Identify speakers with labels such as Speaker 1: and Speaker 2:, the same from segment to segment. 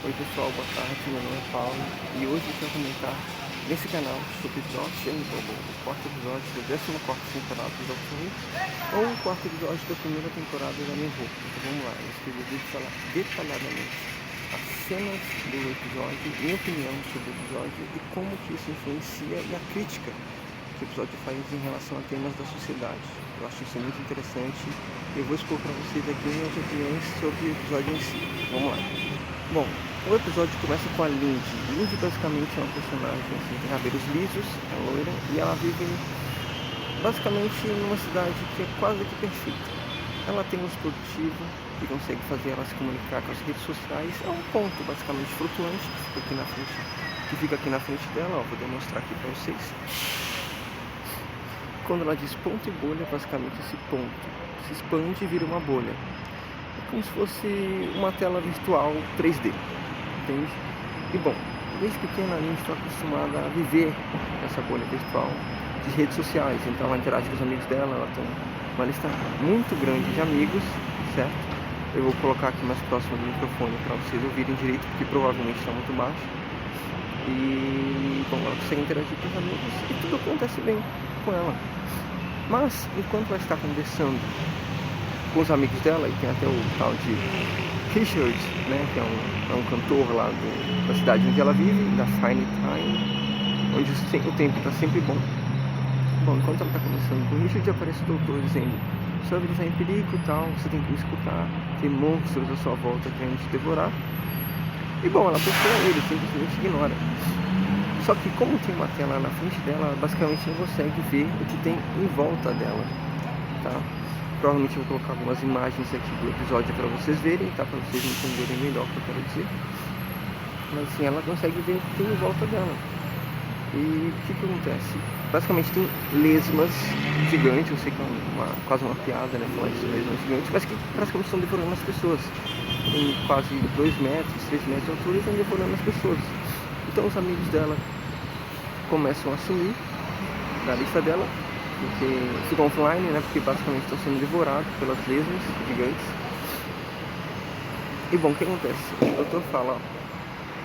Speaker 1: Oi pessoal, boa tarde, meu nome é Paulo e hoje eu quero comentar nesse canal sobre Doctor Bubble, o quarto episódio da 14ª temporada do Doctor Who, ou o quarto episódio da primeira temporada da New Hope. Então vamos lá, eu escrevi detalhadamente as cenas do episódio, minha opinião sobre o episódio e como que isso influencia e a crítica que o episódio faz em relação a temas da sociedade. Eu acho isso muito interessante e eu vou expor para vocês aqui minhas opiniões sobre o episódio em si. Vamos lá. Bom, o episódio começa com a Lindy. Lindy basicamente é uma personagem assim, tem cabelos lisos, é loira, e ela vive basicamente numa cidade que é quase que perfeita. Ela tem um dispositivo que consegue fazer ela se comunicar com as redes sociais. É um ponto basicamente flutuante que fica aqui na frente dela, ó, vou demonstrar aqui para vocês. Quando ela diz ponto e bolha, basicamente esse ponto se expande e vira uma bolha. É como se fosse uma tela virtual 3D, entende? E bom, desde pequena a gente está acostumada a viver essa bolha virtual de redes sociais. Então ela interage com os amigos dela, ela tem uma lista muito grande de amigos, certo? Eu vou colocar aqui mais próximo do microfone para vocês ouvirem direito, porque provavelmente está muito baixo. E bom, ela consegue interagir com os amigos e tudo acontece bem com ela. Mas enquanto ela está conversando com os amigos dela, e tem até o tal de Richard, né, que é um cantor lá da cidade onde ela vive, da Fine Time, onde o tempo está sempre bom. Bom, enquanto ela está conversando com o Richard, aparece o doutor dizendo: sua vida está em perigo e tal, você tem que me escutar, tem monstros à sua volta querendo te devorar. E bom, ela pessoa ele, simplesmente ignora. Só que como tem uma tela na frente dela, basicamente não consegue ver o que tem em volta dela, tá? Provavelmente eu vou colocar algumas imagens aqui do episódio para vocês verem, tá? Para vocês entenderem melhor o que eu quero dizer. Mas assim, ela consegue ver o que tem em volta dela. E o que acontece? Basicamente tem lesmas gigantes, eu sei que é quase uma piada, né? Falar de lesmas gigantes, mas que praticamente estão devorando as pessoas. Em quase 2 metros, 3 metros de altura, estão devorando as pessoas. Então os amigos dela começam a sumir da lista dela, porque ficam offline, né? Porque basicamente estão sendo devorados pelas lesmas gigantes. E bom, o que acontece? O doutor fala, ó,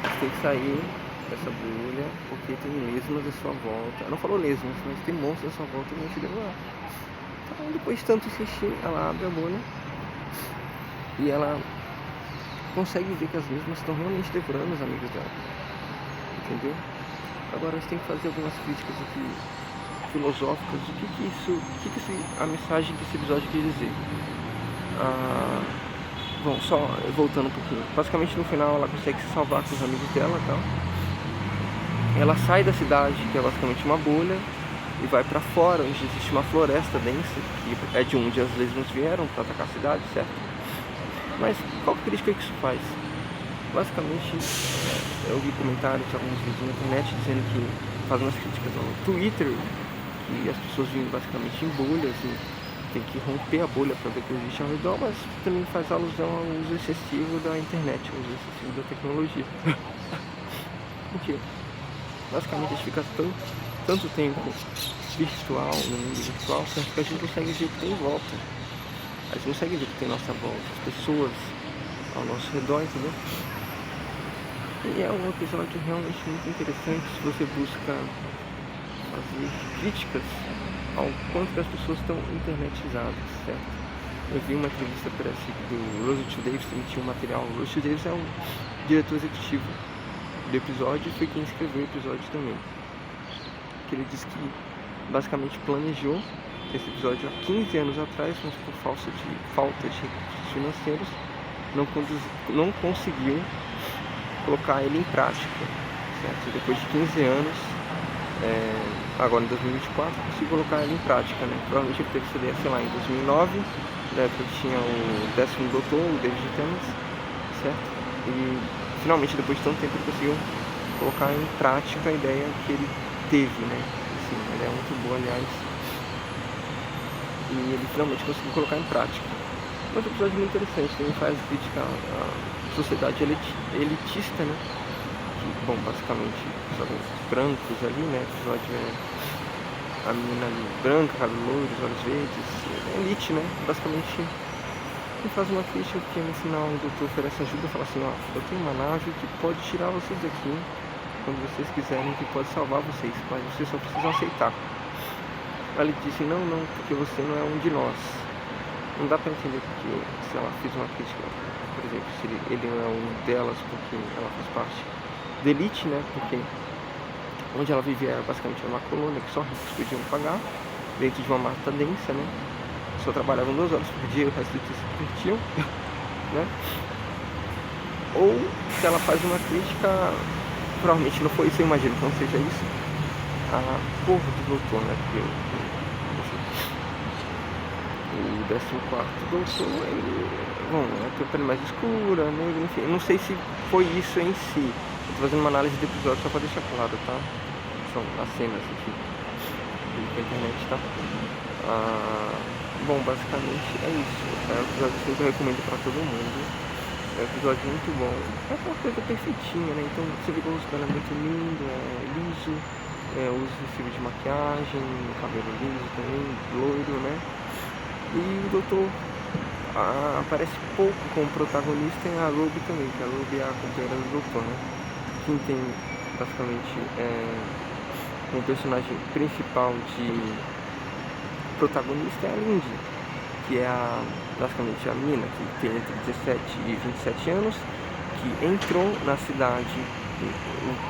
Speaker 1: você tem que sair dessa bolha, porque tem lesmas à sua volta. Ela não falou lesmas, mas tem monstros à sua volta que vão te devorar. Então depois de tanto insistir, ela abre a bolha e ela consegue ver que as lesmas estão realmente devorando os amigos dela. Entendeu? Agora a gente tem que fazer algumas críticas aqui filosóficas. A mensagem que esse episódio quer dizer. Bom, só voltando um pouquinho. Basicamente no final ela consegue se salvar com os amigos dela, tá? Ela sai da cidade, que é basicamente uma bolha, e vai pra fora, onde existe uma floresta densa, que é de onde as lesmas vieram para atacar a cidade, certo? Mas qual crítica que isso faz? Basicamente, eu vi comentários, alguns vídeos na internet dizendo que, fazendo as críticas ao Twitter, que as pessoas vivem basicamente em bolhas e tem que romper a bolha para ver o que existe ao redor, mas também faz alusão ao uso excessivo da internet, ao uso excessivo da tecnologia. Por quê? Basicamente a gente fica tanto tempo virtual, no mundo virtual, que a gente consegue ver o que tem em volta. A gente consegue ver o que tem à nossa volta, as pessoas ao nosso redor, entendeu? E é um episódio realmente muito interessante se você busca fazer críticas ao quanto que as pessoas estão internetizadas, certo? Eu vi uma entrevista, parece, do Russell Davies, que tinha um material. O Russell Davies é um diretor executivo do episódio e foi quem escreveu o episódio também. Que ele disse que basicamente planejou esse episódio há 15 anos atrás, mas por falta de recursos financeiros não conseguiu colocar ele em prática, certo? Depois de 15 anos, agora em 2024, conseguiu colocar ele em prática, né? Provavelmente ele teve essa ideia, sei lá, em 2009, na época que tinha o 10º doutor, o David Tennant, certo? E finalmente, depois de tanto tempo, ele conseguiu colocar em prática a ideia que ele teve, né? Assim, a ideia é muito boa, aliás, e ele finalmente conseguiu colocar em prática. Mas o episódio é muito interessante, também faz crítica à sociedade elitista, né? Que, bom, basicamente, os brancos ali, né? O episódio é a menina ali branca, cabelo loiro, olhos verdes, é elite, né? Basicamente E faz uma crítica que no final o doutor oferece ajuda e fala assim, ó, eu tenho uma nave que pode tirar vocês daqui quando vocês quiserem, que pode salvar vocês, mas vocês só precisam aceitar. Aí ele disse, não, porque você não é um de nós. Não dá pra entender porque se ela fez uma crítica, por exemplo, se ele não é um delas porque ela faz parte da elite, né? Porque onde ela vivia era basicamente uma colônia que só ricos podiam pagar, dentro de uma mata densa, né? Só trabalhavam 2 horas por dia, o resto do dia se curtiam, né? Ou se ela faz uma crítica, provavelmente não foi isso, eu imagino que não seja isso, a cor do doutor, né? Porque o 14º doutor, ele, bom, é a pele mais escura, negro, enfim, eu não sei se foi isso em si. Eu tô fazendo uma análise do episódio só pra deixar claro, tá? São as cenas aqui da internet, tá? Bom, basicamente é isso. É um episódio assim, que eu recomendo pra todo mundo. É um episódio muito bom. É aquela coisa perfeitinha, né? Então você vê que o rosto dela é muito lindo, é liso, usa esse tipo de maquiagem, cabelo liso também, loiro, né? E o doutor aparece pouco como protagonista em a Ruby também, que a Ruby é a companheira do doutor, né? Quem tem basicamente como personagem principal de protagonista é a Lindy, que é basicamente a menina que tem entre 17 e 27 anos, que entrou na cidade,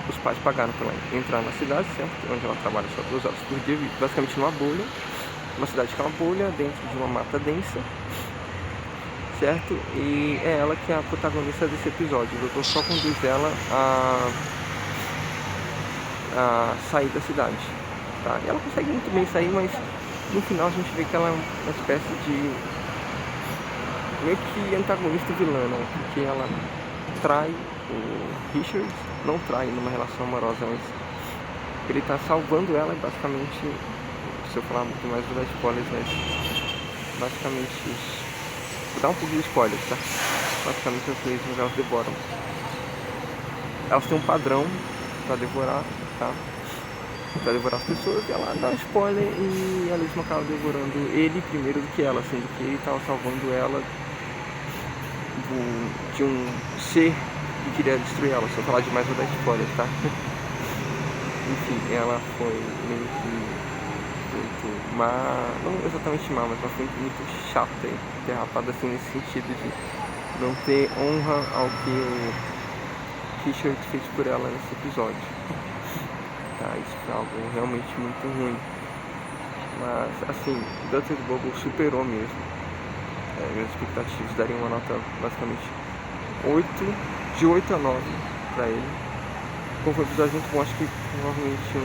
Speaker 1: os pais pagaram para ela entrar na cidade, certo? Onde ela trabalha só 2 horas por dia, basicamente numa bolha, uma cidade que é uma bolha dentro de uma mata densa, certo? E é ela que é a protagonista desse episódio. O doutor só conduz ela a sair da cidade, tá? E ela consegue muito bem sair, mas no final a gente vê que ela é uma espécie de meio que antagonista vilã, né? Porque ela trai o Richard, não trai numa relação amorosa, mas ele tá salvando ela e basicamente, se eu falar muito mais vou dar spoilers, mas basicamente vou dar um pouquinho de spoilers, tá? Basicamente as mesmas, elas devoram. Elas têm um padrão pra devorar, tá? Pra devorar as pessoas, e ela dá spoiler e a mesma acaba devorando ele primeiro do que ela, sendo que ele tava salvando ela de um ser que queria destruir ela. Se eu falar demais vou dar spoiler, tá? Enfim, ela foi meio que muito má, não exatamente má, mas ela foi muito chata e derrapada assim nesse sentido de não ter honra ao que o Richard fez por ela nesse episódio. Tá, isso foi algo realmente muito ruim. Mas assim, Dr. Bobo superou mesmo. Minhas expectativas dariam uma nota basicamente 8, de 8 a 9 pra ele. Como foi um episódio muito bom, acho que provavelmente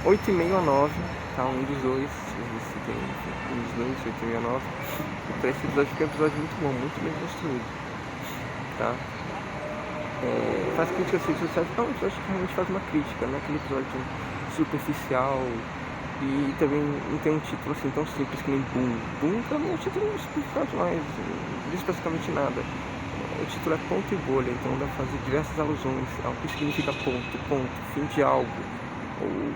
Speaker 1: 8,5 a 9, tá? Um dos dois, se tem um dos dois, 8,5 a 9. E pra esse episódio fica um episódio muito bom, muito bem construído, tá? Faz críticas sociais, não, eu acho que realmente faz uma crítica, não é aquele episódio superficial e também não tem um título assim tão simples que nem Boom. Boom também é um título superficial demais, não diz praticamente nada. O título é ponto e bolha, então dá pra fazer diversas alusões ao que significa ponto, fim de algo, ou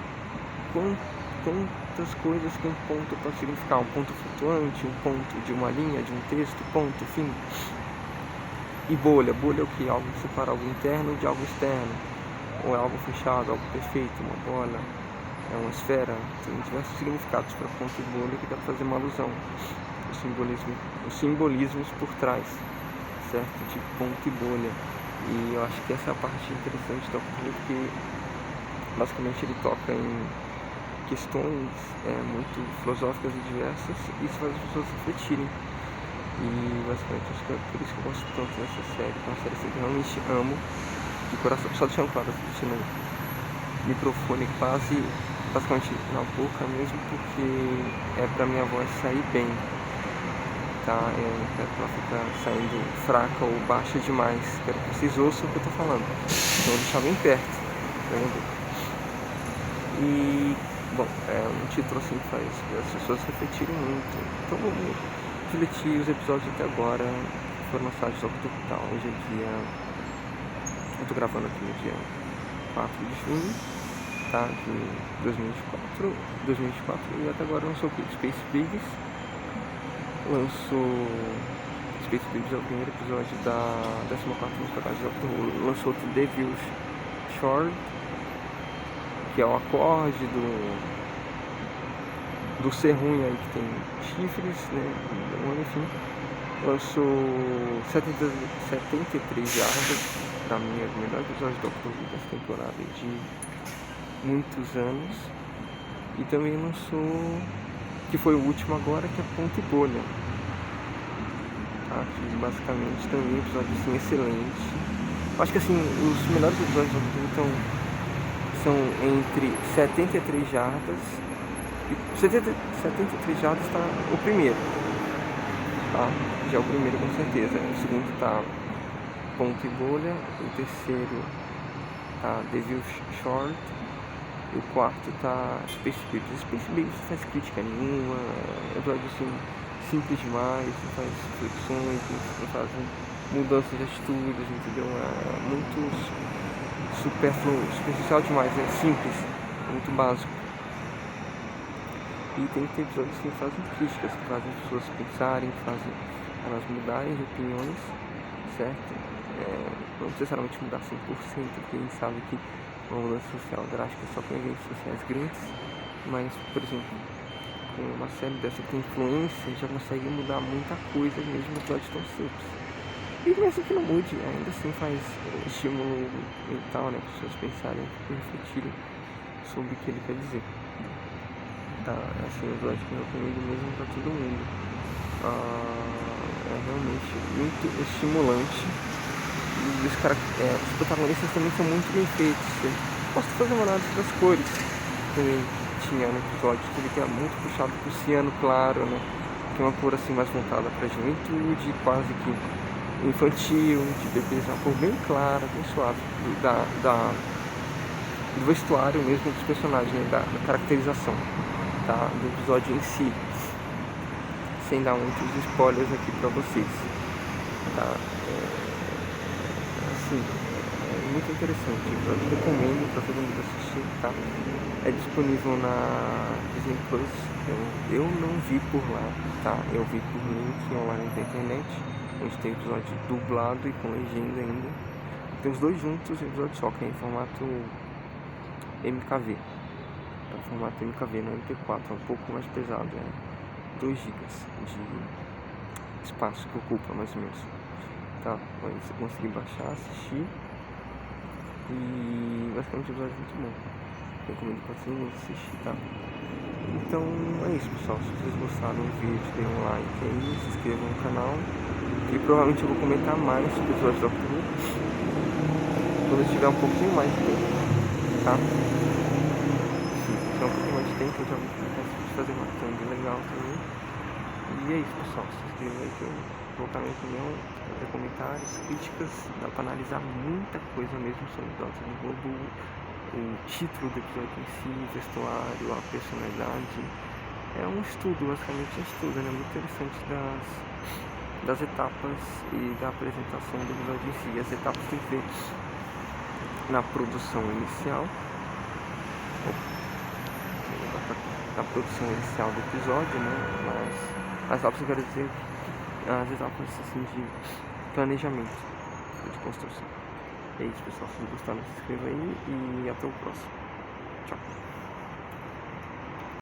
Speaker 1: quantas coisas que um ponto pode significar, um ponto flutuante, um ponto de uma linha, de um texto, ponto, fim. E bolha é o que? Algo que separa algo interno de algo externo, ou é algo fechado, algo perfeito, uma bola, é uma esfera. Tem diversos significados para ponto e bolha que dá para fazer uma alusão, os simbolismos por trás, certo? De ponto e bolha. E eu acho que essa é a parte interessante do autor, porque basicamente ele toca em questões muito filosóficas e diversas, e isso faz as pessoas refletirem. E basicamente acho que é por isso que eu gosto tanto dessa série, é uma série que eu realmente amo de coração. Só deixando claro, deixando o microfone quase basicamente na boca mesmo, porque é pra minha voz sair bem, tá? É pra ficar saindo fraca ou baixa demais. Quero que vocês ouçam o que eu tô falando, então eu vou deixar bem perto, tá vendo? E bom, é um título assim que faz as pessoas refletirem muito. Então vamos refletir. Os episódios até agora foram lançados só pro total. Hoje é dia... eu tô gravando aqui no dia 4 de junho, tá? De 2024, e até agora lançou o Space Pigs, lançou Space Babies, é o primeiro episódio da 14ª temporada de Doctor Who. Lançou The Devil's Short, que é o acorde do ser ruim aí, que tem chifres, né? Enfim, lançou 73 jardas, da minha melhor episódio de Doctor Who dessa temporada de muitos anos. E também lançou, que foi o último agora, que é Ponto e Bolha, tá? Que basicamente também é um episódio assim, excelente. Acho que assim, os melhores episódios do Doctor Who são entre 73 jardas e 73 jardas está o primeiro, tá? Já é o primeiro com certeza. O segundo tá Ponto e Bolha, o terceiro tá Devil's Short, e o quarto tá Space Babies. Space Babies não faz crítica nenhuma, é um episódio assim, simples demais, não faz reflexões, não faz mudanças de atitudes, entendeu? É muito supérfluo, superficial demais, é simples, é muito básico. E tem que ter episódios que fazem críticas, que fazem as pessoas pensarem, que fazem elas mudarem de opiniões, certo? Não necessariamente mudar 100%, porque a gente sabe que uma mudança social drástica só com eventos sociais grandes, mas, por exemplo, com uma série dessa que tem influência, já consegue mudar muita coisa mesmo em episódios tão simples. E mesmo que não mude, ainda assim faz estímulo mental, né, para as pessoas pensarem e refletirem sobre o que ele quer dizer. Tá, assim, o episódio que eu recomendo mesmo para todo mundo. É realmente muito estimulante. E os protagonistas também são muito bem feitos. Eu posso fazer uma análise das cores. Também tinha no episódio que é muito puxado pro ciano claro, né? Que é uma cor assim mais voltada para juventude, quase que infantil, de bebês, uma cor bem clara, bem suave, do vestuário mesmo dos personagens, né? Da caracterização, tá? Do episódio em si, sem dar muitos spoilers aqui para vocês, tá? Assim, é muito interessante, eu recomendo para todo mundo assistir, tá? É disponível na Disney Plus, eu não vi por lá, tá? Eu vi por link online da internet, onde tem episódio dublado e com legenda ainda. Tem os dois juntos, o episódio só, que é em formato MKV. É o formato MKV, não MP4, é um pouco mais pesado, é 2 GB de espaço que ocupa, mais ou menos. Tá, mas eu consegui baixar, assistir. E basicamente o episódio é muito bom. Recomendo pra todo mundo assistir, tá? Então é isso, pessoal. Se vocês gostaram do vídeo, deem um like aí, se inscrevam no canal. E provavelmente eu vou comentar mais sobre o episódio do Doctor Who quando eu tiver um pouquinho mais de tempo, tá? Se tiver um pouquinho mais de tempo, eu já vou fazer uma thumb legal também. E é isso, pessoal. Se inscrevam aí que eu vou colocar minha opinião, fazer comentários, críticas. Dá pra analisar muita coisa mesmo sobre o Doctor Who, o título do episódio em si, o vestuário, a personalidade. É um estudo, basicamente um estudo, né? Muito interessante das etapas e da apresentação do episódio em si. As etapas tem que ver na produção inicial, do episódio, né? Mas as etapas eu quero dizer as etapas assim, de planejamento, de construção. É isso, pessoal. Se vocês gostaram, se inscreva aí e até o próximo. Tchau.